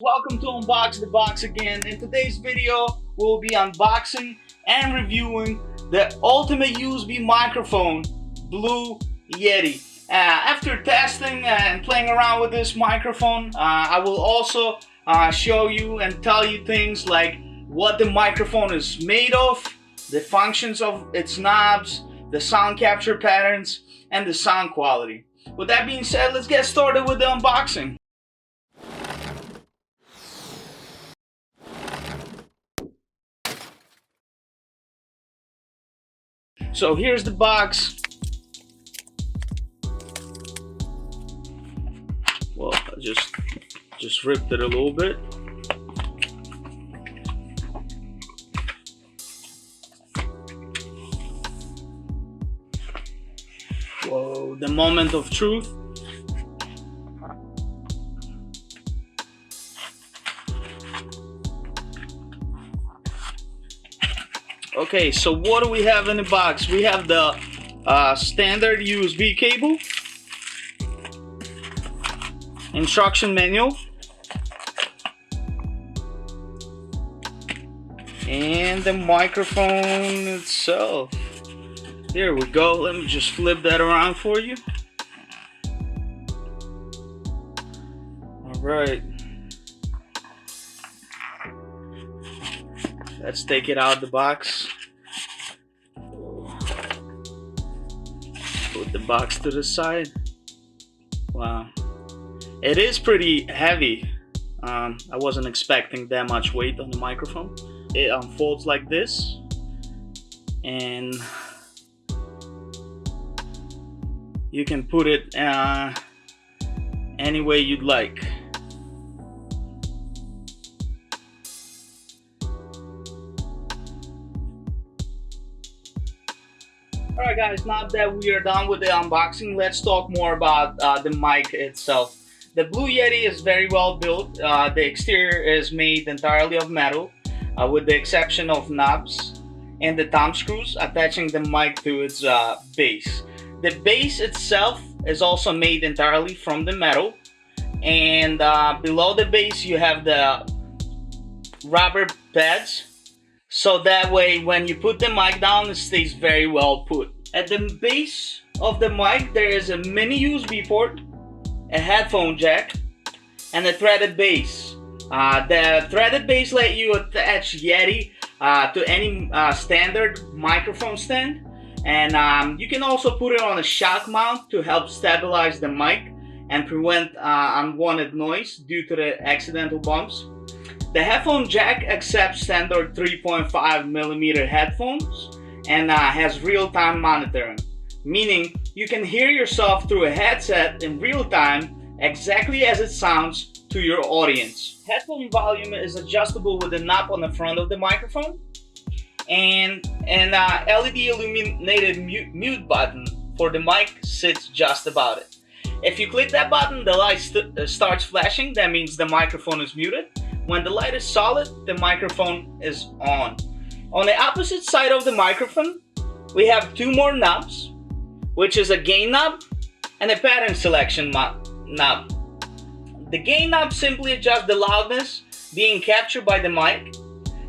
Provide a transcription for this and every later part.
Welcome to Unbox the Box again. In today's video, we'll be unboxing and reviewing the ultimate USB microphone, Blue Yeti. After testing and playing around with this microphone, I will also show you and tell you things like what the microphone is made of, the functions of its knobs, the sound capture patterns, and the sound quality. With that being said, let's get started with the unboxing. So here's the box. Well, I just ripped it a little bit. Whoa, the moment of truth. Okay, so what do we have in the box? We have the standard USB cable, instruction manual, and the microphone itself. There we go. Let me just flip that around for you. All right. Let's take it out of the box. Put the box to the side. Wow. It is pretty heavy. I wasn't expecting that much weight on the microphone. It unfolds like this. And you can put it any way you'd like. Alright guys, now that we are done with the unboxing, let's talk more about the mic itself. The Blue Yeti is very well built. The exterior is made entirely of metal, with the exception of knobs and the thumb screws attaching the mic to its base. The base itself is also made entirely from the metal, and below the base you have the rubber pads. So that way when you put the mic down, it stays very well put. At the base of the mic there is a mini USB port, a headphone jack, and a threaded base. The threaded base let you attach Yeti to any standard microphone stand, and you can also put it on a shock mount to help stabilize the mic and prevent unwanted noise due to the accidental bumps. The headphone jack accepts standard 3.5mm headphones and has real-time monitoring, meaning you can hear yourself through a headset in real time exactly as it sounds to your audience. Headphone volume is adjustable with a knob on the front of the microphone and an LED illuminated mute button for the mic sits just about it. If you click that button, the light starts flashing. That means the microphone is muted. When the light is solid, the microphone is on. On the opposite side of the microphone, we have two more knobs, which is a gain knob and a pattern selection knob. The gain knob simply adjusts the loudness being captured by the mic,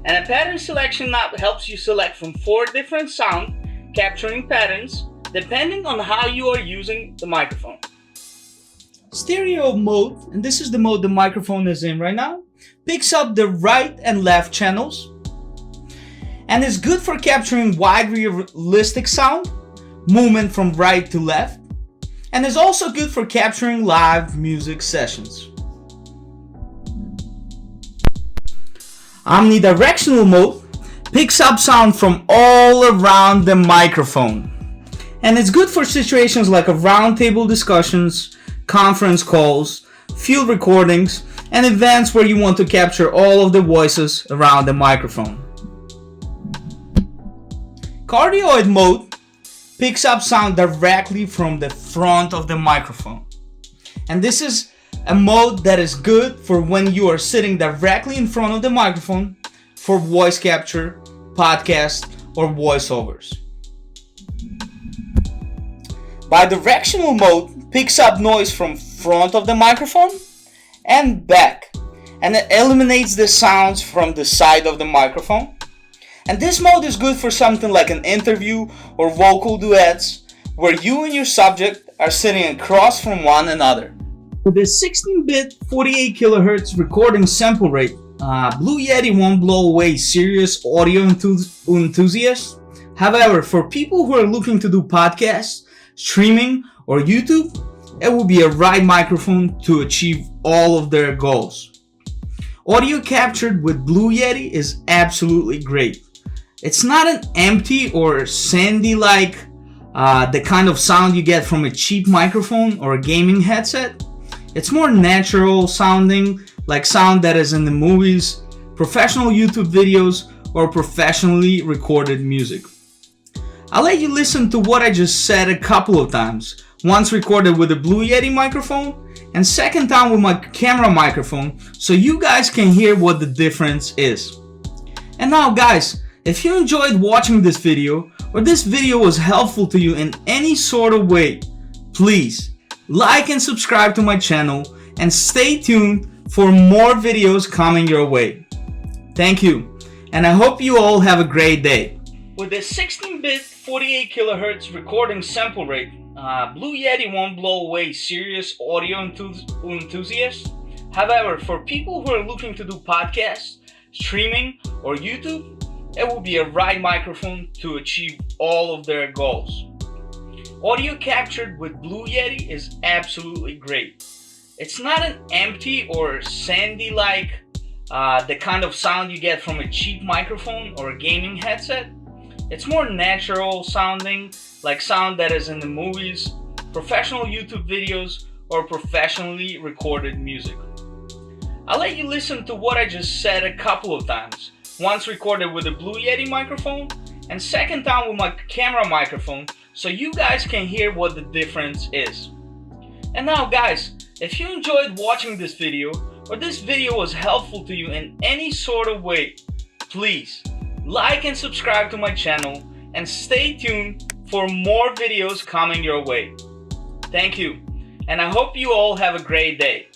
and a pattern selection knob helps you select from 4 different sound capturing patterns depending on how you are using the microphone. Stereo mode, and this is the mode the microphone is in right now, picks up the right and left channels and is good for capturing wide realistic sound, movement from right to left, and is also good for capturing live music sessions. Omnidirectional mode picks up sound from all around the microphone and it's good for situations like roundtable discussions, conference calls, field recordings, and events where you want to capture all of the voices around the microphone. Cardioid mode picks up sound directly from the front of the microphone. And this is a mode that is good for when you are sitting directly in front of the microphone for voice capture, podcast, or voiceovers. Bidirectional mode picks up noise from front of the microphone and back, and it eliminates the sounds from the side of the microphone. And this mode is good for something like an interview or vocal duets where you and your subject are sitting across from one another. With a 16-bit 48 kHz recording sample rate, Blue Yeti won't blow away serious audio enthusiasts. However, for people who are looking to do podcasts, streaming, or YouTube, it will be a right microphone to achieve all of their goals. Audio captured with Blue Yeti is absolutely great. It's not an empty or sandy like the kind of sound you get from a cheap microphone or a gaming headset. It's more natural sounding, like sound that is in the movies, professional YouTube videos, or professionally recorded music. I'll let you listen to what I just said a couple of times. Once recorded with a Blue Yeti microphone, and second time with my camera microphone, so you guys can hear what the difference is. And now guys, if you enjoyed watching this video, or this video was helpful to you in any sort of way, please like and subscribe to my channel and stay tuned for more videos coming your way. Thank you, and I hope you all have a great day. With a 16-bit 48 kHz recording sample rate, Blue Yeti won't blow away serious audio enthusiasts. However, for people who are looking to do podcasts, streaming, or YouTube, it will be a right microphone to achieve all of their goals. Audio captured with Blue Yeti is absolutely great. It's not an empty or sandy like the kind of sound you get from a cheap microphone or a gaming headset. It's more natural sounding, like sound that is in the movies, professional YouTube videos, or professionally recorded music. I'll let you listen to what I just said a couple of times. Once recorded with a Blue Yeti microphone, and second time with my camera microphone, so you guys can hear what the difference is. And now guys, if you enjoyed watching this video, or this video was helpful to you in any sort of way, please like and subscribe to my channel and stay tuned for more videos coming your way. Thank you, and I hope you all have a great day.